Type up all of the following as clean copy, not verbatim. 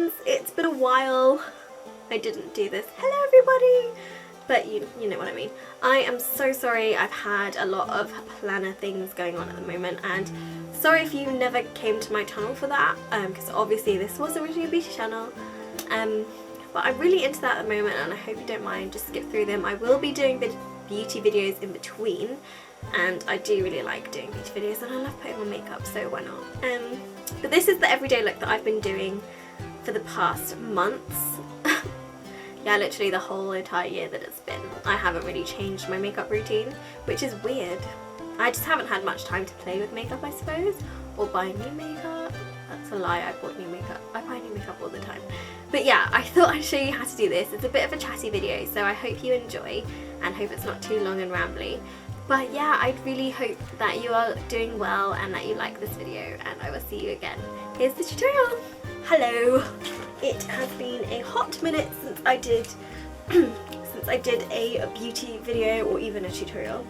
friends, it's been a while. I didn't do this. Hello everybody! But you know what I mean. I am so sorry. I've had a lot of planner things going on at the moment, and sorry if you never came to my channel for that, because obviously this was originally a beauty channel. But I'm really into that at the moment, and I hope you don't mind. Just skip through them. I will be doing beauty videos in between, and I do really like doing beauty videos, and I love putting on makeup, so why not? But this is the everyday look that I've been doing for the past months. Yeah, literally the whole entire year that it's been. I haven't really changed my makeup routine, which is weird. I just haven't had much time to play with makeup, I suppose, or buy new makeup. That's a lie, I bought new makeup. I buy new makeup all the time. But yeah, I thought I'd show you how to do this. It's a bit of a chatty video, so I hope you enjoy and hope it's not too long and rambly. But yeah, I really hope that you are doing well and that you like this video, and I will see you again. Here's the tutorial. Hello. It has been a hot minute since I did a beauty video or even a tutorial.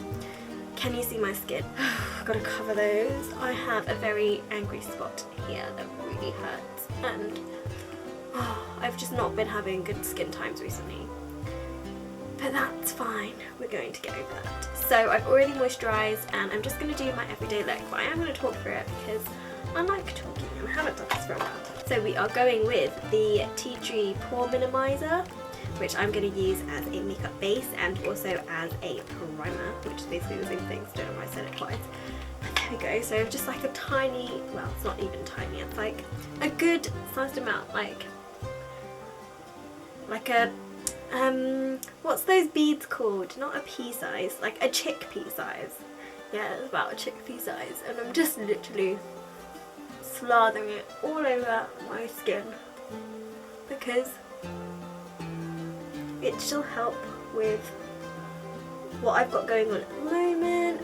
Can you see my skin? I've got to cover those. I have a very angry spot here that really hurts, and I've just not been having good skin times recently. But that's fine, we're going to get over that. So I've already moisturised, and I'm just going to do my everyday look, but I am going to talk through it because I like talking and I haven't done this for a while. So we are going with the Tea Tree Pore Minimiser, which I'm going to use as a makeup base and also as a primer, which is basically the same thing, so don't know why I said it twice. But there we go, so just like a tiny, well it's not even tiny, it's like a good sized amount, like a what's those beads called? Not a pea size, like a chickpea size. Yeah, it's about a chickpea size, and I'm just literally slathering it all over my skin because it shall help with what I've got going on at the moment,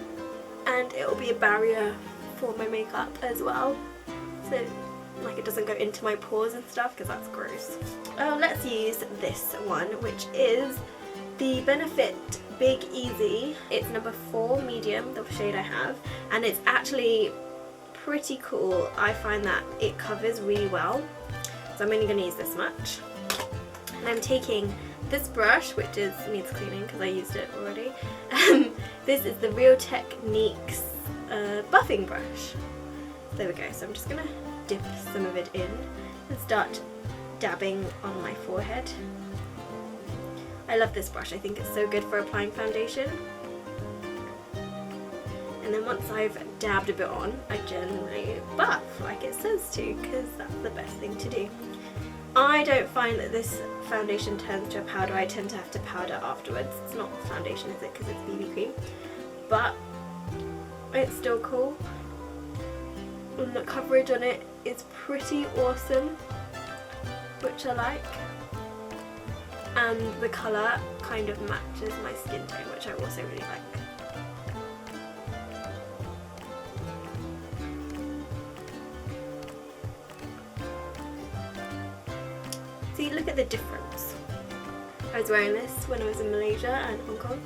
and it will be a barrier for my makeup as well, so like it doesn't go into my pores and stuff, because that's gross. Oh, let's use this one, which is the Benefit Big Easy. It's number 4 medium, the shade I have, and it's actually pretty cool. I find that it covers really well, so I'm only going to use this much. And I'm taking this brush, which needs cleaning because I used it already. This is the Real Techniques buffing brush. There we go, so I'm just going to dip some of it in and start dabbing on my forehead. I love this brush, I think it's so good for applying foundation. And then once I've dabbed a bit on, I generally buff like it says to, because that's the best thing to do. I don't find that this foundation turns to a powder. I tend to have to powder afterwards. It's not foundation, is it, because it's BB cream, but it's still cool. And the coverage on it is pretty awesome, which I like, and the colour kind of matches my skin tone, which I also really like. See, look at the difference. I was wearing this when I was in Malaysia and Hong Kong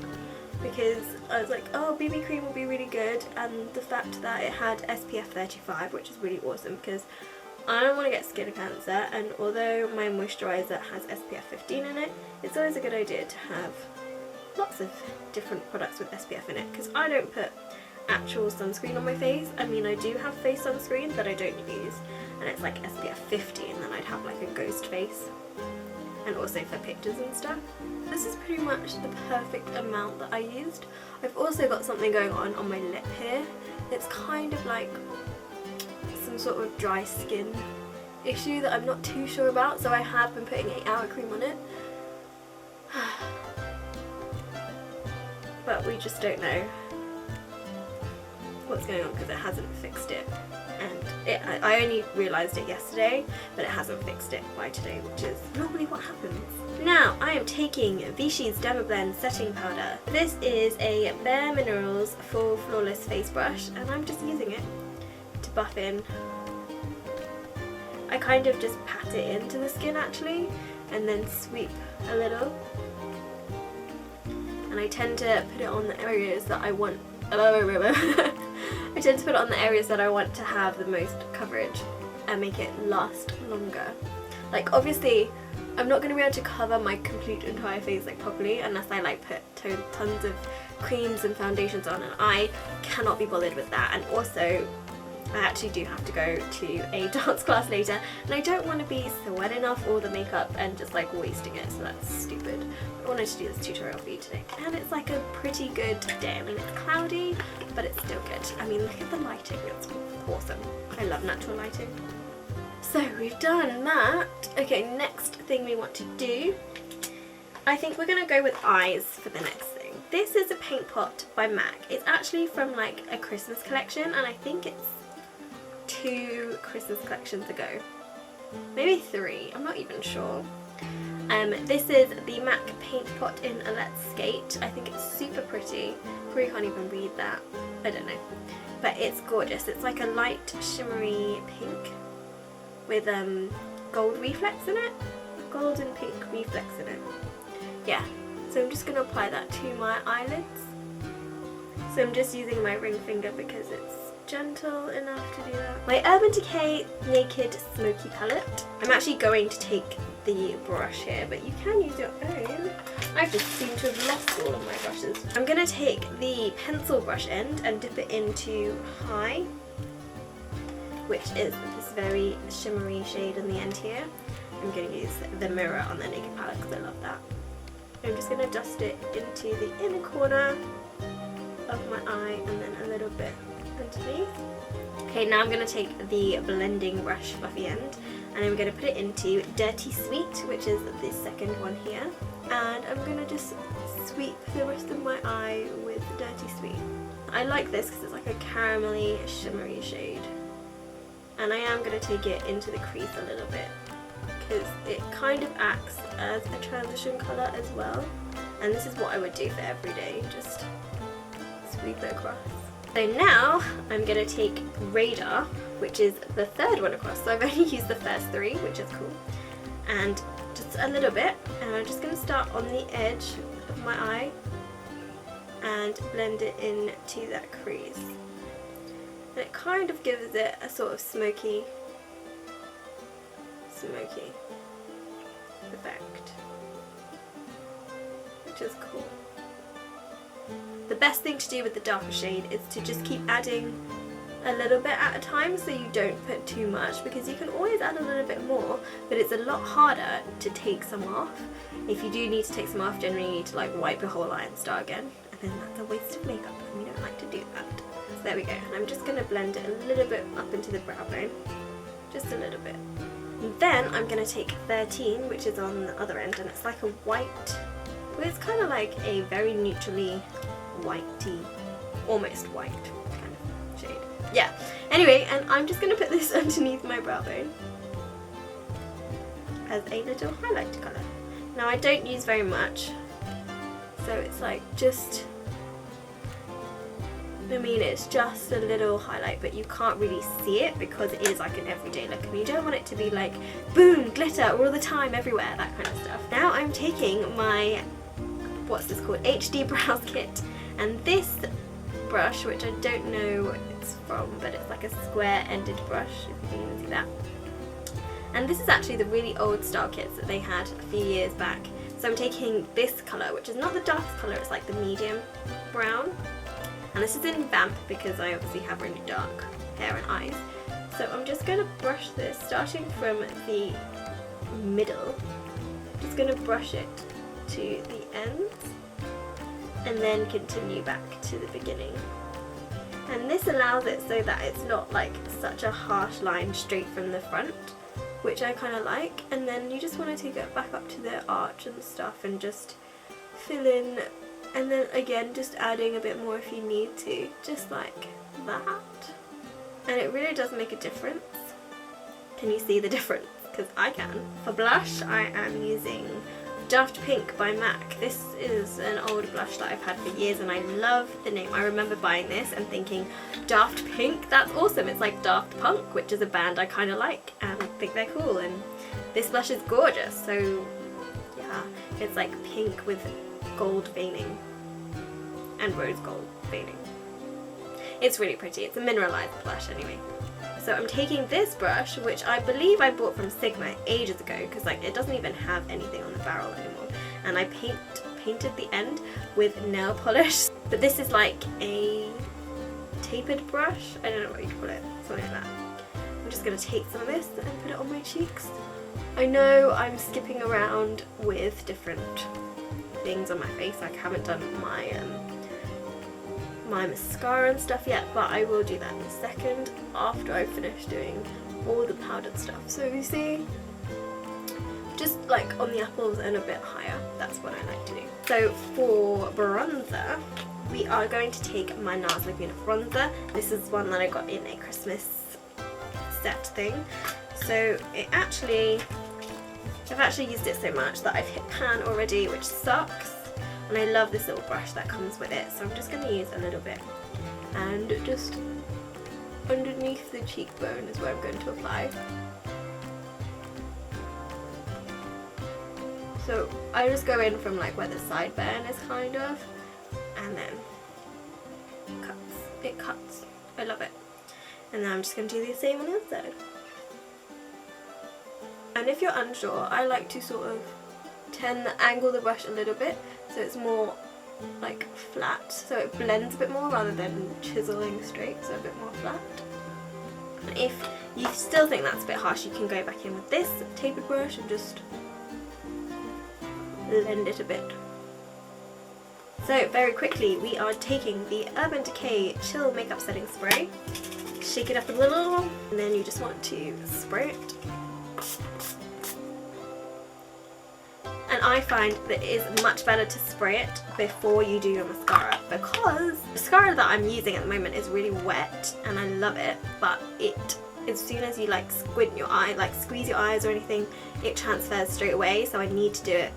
because I was like, oh, BB cream will be really good, and the fact that it had SPF 35, which is really awesome because I don't want to get skin cancer, and although my moisturiser has SPF 15 in it, it's always a good idea to have lots of different products with SPF in it, because I don't put actual sunscreen on my face. I mean, I do have face sunscreen that I don't use, and it's like SPF 50, and then I'd have like a ghost face, and also for pictures and stuff. This is pretty much the perfect amount that I used. I've also got something going on my lip here. It's kind of like some sort of dry skin issue that I'm not too sure about, so I have been putting 8-hour cream on it. But we just don't know what's going on because it hasn't fixed it, and I only realised it yesterday, but it hasn't fixed it by today, which is normally what happens. Now I am taking Vichy's Dermablend setting powder. This is a Bare Minerals Full Flawless face brush, and I'm just using it to buff in. I kind of just pat it into the skin actually, and then sweep a little, and I tend to put it on the areas that I want. I tend to put it on the areas that I want to have the most coverage and make it last longer. Like obviously I'm not going to be able to cover my complete entire face like properly unless I like put tons of creams and foundations on, and I cannot be bothered with that. And also I actually do have to go to a dance class later, and I don't want to be sweating off all the makeup and just like wasting it, so that's stupid. I wanted to do this tutorial for you today, and it's like a pretty good day. I mean, it's cloudy, but it's still good. I mean, look at the lighting, it's awesome. I love natural lighting. So we've done that. Okay, next thing we want to do, I think we're going to go with eyes for the next thing. This is a paint pot by MAC. It's actually from like a Christmas collection, and I think it's 2 Christmas collections ago. Maybe 3, I'm not even sure. This is the MAC paint pot in a Let's Skate. I think it's super pretty. Probably can't even read that. I don't know. But it's gorgeous. It's like a light shimmery pink with gold reflex in it. Gold and pink reflex in it. Yeah. So I'm just going to apply that to my eyelids. So I'm just using my ring finger because it's gentle enough to do that. My Urban Decay Naked Smoky palette. I'm actually going to take the brush here, but you can use your own. I just seem to have lost all of my brushes. I'm going to take the pencil brush end and dip it into High, which is this very shimmery shade in the end here. I'm going to use the mirror on the Naked palette because I love that. I'm just going to dust it into the inner corner of my eye and then a little bit underneath. Okay, now I'm going to take the blending brush fluffy end and I'm going to put it into Dirty Sweet, which is the second one here. And I'm going to just sweep the rest of my eye with Dirty Sweet. I like this because it's like a caramelly shimmery shade. And I am going to take it into the crease a little bit because it kind of acts as a transition colour as well. And this is what I would do for every day, just sweep it across. So now I'm going to take Radar, which is the third one across. So I've only used the first 3, which is cool. And just a little bit. And I'm just going to start on the edge of my eye and blend it into that crease. And it kind of gives it a sort of smoky effect, which is cool. The best thing to do with the darker shade is to just keep adding a little bit at a time so you don't put too much, because you can always add a little bit more, but it's a lot harder to take some off. If you do need to take some off, generally you need to like wipe your whole eye and start again, and then that's a waste of makeup and we don't like to do that. So there we go, and I'm just going to blend it a little bit up into the brow bone, just a little bit. And then I'm going to take 13, which is on the other end, and it's like a white, well, it's kind of like a very neutrally whitey, almost white kind of shade. Yeah, anyway, and I'm just going to put this underneath my brow bone as a little highlight colour. Now I don't use very much, so it's like just, I mean, it's just a little highlight, but you can't really see it because it is like an everyday look, and you don't want it to be like boom, glitter all the time, everywhere, that kind of stuff. Now I'm taking my, what's this called, HD Brows Kit, and this brush, which I don't know what it's from, but it's like a square-ended brush, if you can even see that. And this is actually the really old style kits that they had a few years back. So I'm taking this colour, which is not the darkest colour, it's like the medium brown. And this is in Vamp because I obviously have really dark hair and eyes. So I'm just going to brush this, starting from the middle. Just going to brush it to the ends and then continue back to the beginning. And this allows it so that it's not like such a harsh line straight from the front, which I kind of like. And then you just want to take it back up to the arch and stuff and just fill in. And then again, just adding a bit more if you need to, just like that. And it really does make a difference. Can you see the difference? Because I can. For blush, I am using Daft Pink by MAC. This is an old blush that I've had for years and I love the name. I remember buying this and thinking, Daft Pink, that's awesome. It's like Daft Punk, which is a band I kind of like and think they're cool. And this blush is gorgeous. So yeah, it's like pink with gold veining and rose gold veining. It's really pretty. It's a Mineralize blush anyway. So So I'm taking this brush, which I believe I bought from Sigma ages ago, because like it doesn't even have anything on the barrel anymore, and I painted the end with nail polish. But this is like a tapered brush, I don't know what you call it, something like that. I'm just going to take some of this and put it on my cheeks. I know I'm skipping around with different things on my face, like I haven't done my my mascara and stuff yet, but I will do that in a second after I finish doing all the powdered stuff. So you see, just like on the apples and a bit higher, that's what I like to do. So for bronzer, we are going to take my NARS Laguna bronzer. This is one that I got in a Christmas set thing. So I've actually used it so much that I've hit pan already, which sucks. And I love this little brush that comes with it, so I'm just going to use a little bit. And just underneath the cheekbone is where I'm going to apply. So I just go in from like where the sideburn is kind of, and then it cuts. I love it. And then I'm just going to do the same on the other side. And if you're unsure, I like to sort of angle the brush a little bit so it's more like flat, so it blends a bit more rather than chiseling straight, so a bit more flat. And if you still think that's a bit harsh, you can go back in with this tapered brush and just blend it a bit. So very quickly, we are taking the Urban Decay Chill Makeup Setting Spray, shake it up a little, and then you just want to spray it. And I find that it is much better to spray it before you do your mascara, because the mascara that I'm using at the moment is really wet and I love it, but as soon as you like squint your eye, like squeeze your eyes or anything, it transfers straight away, so I need to do it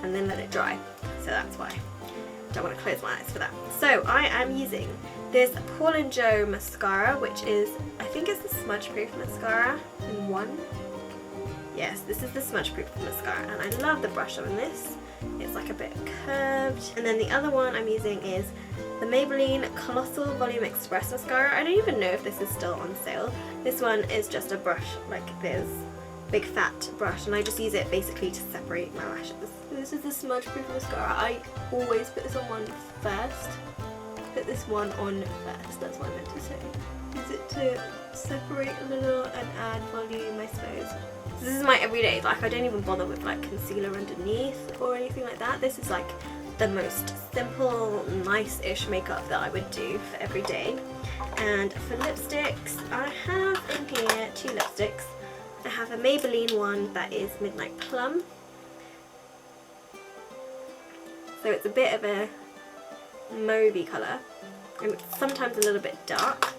and then let it dry. So that's why I don't want to close my eyes for that. So I am using this Paul & Joe mascara, which is, I think it's the Smudgeproof mascara in one. Yes, this is the Smudgeproof mascara, and I love the brush on this. It's like a bit curved. And then the other one I'm using is the Maybelline Colossal Volume Express mascara. I don't even know if this is still on sale. This one is just a brush like this, big fat brush, and I just use it basically to separate my lashes. This is the Smudgeproof mascara. I always put this on one first. Put this one on first, that's what I meant to say. Use it to separate a little and add volume, I suppose. This is my everyday, like I don't even bother with like concealer underneath or anything like that. This is like the most simple, nice-ish makeup that I would do for every day. And for lipsticks, I have in here 2 lipsticks. I have a Maybelline one that is Midnight Plum. So it's a bit of a mauvey colour, and it's sometimes a little bit dark.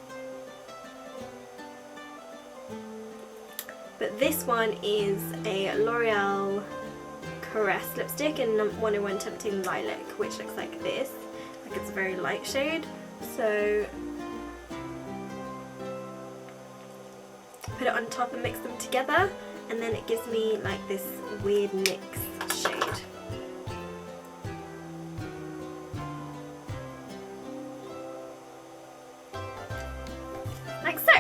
But this one is a L'Oreal Caresse lipstick in 101 Tempting Lilac, which looks like this. Like it's a very light shade. So put it on top and mix them together, and then it gives me like this weird mix shade. Like so.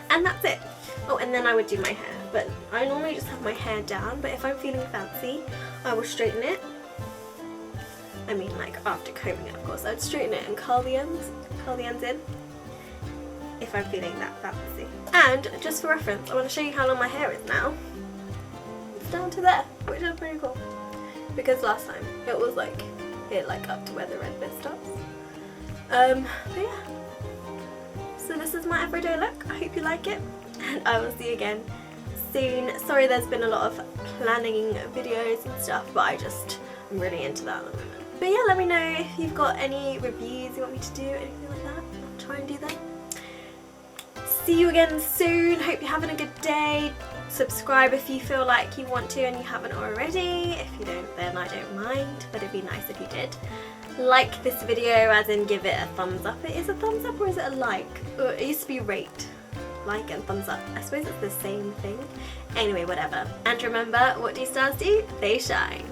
And that's it. Oh, and then I would do my hair, but I normally just have my hair down, but if I'm feeling fancy, I will straighten it. I mean, like after combing it, of course, I'd straighten it and curl the ends in, if I'm feeling that fancy. And just for reference, I want to show you how long my hair is now. It's down to there, which is pretty cool, because last time it was like, up to where the red bit stops. But yeah. So this is my everyday look. I hope you like it, and I will see you again soon. Sorry there's been a lot of planning videos and stuff, but I'm really into that at the moment. But yeah, let me know if you've got any reviews you want me to do, anything like that. I'll try and do that. See you again soon. Hope you're having a good day. Subscribe if you feel like you want to and you haven't already. If you don't, then I don't mind, but it'd be nice if you did. Like this video, as in give it a thumbs up. It is a thumbs up, or is it a like? It used to be rate. Like and thumbs up. I suppose it's the same thing. Anyway, whatever. And remember, what do stars do? They shine.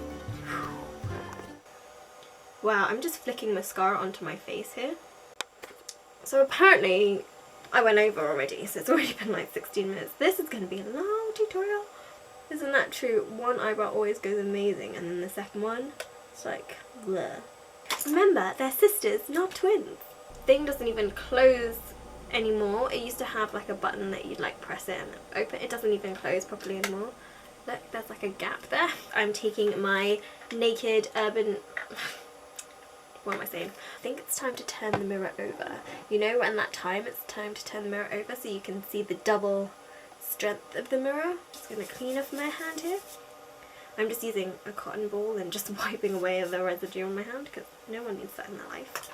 Wow, I'm just flicking mascara onto my face here. So apparently, I went over already, so it's already been like 16 minutes. This is going to be a long tutorial. Isn't that true? One eyebrow always goes amazing, and then the second one, it's like, bleh. Remember, they're sisters, not twins. Thing doesn't even close anymore. It used to have like a button that you'd like press it and open. It doesn't even close properly anymore. Look, there's like a gap there. I'm taking my Naked Urban... what am I saying? I think it's time to turn the mirror over. You know, when that time, it's time to turn the mirror over so you can see the double strength of the mirror. Just going to clean off my hand here. I'm just using a cotton ball and just wiping away the residue on my hand because no one needs that in their life.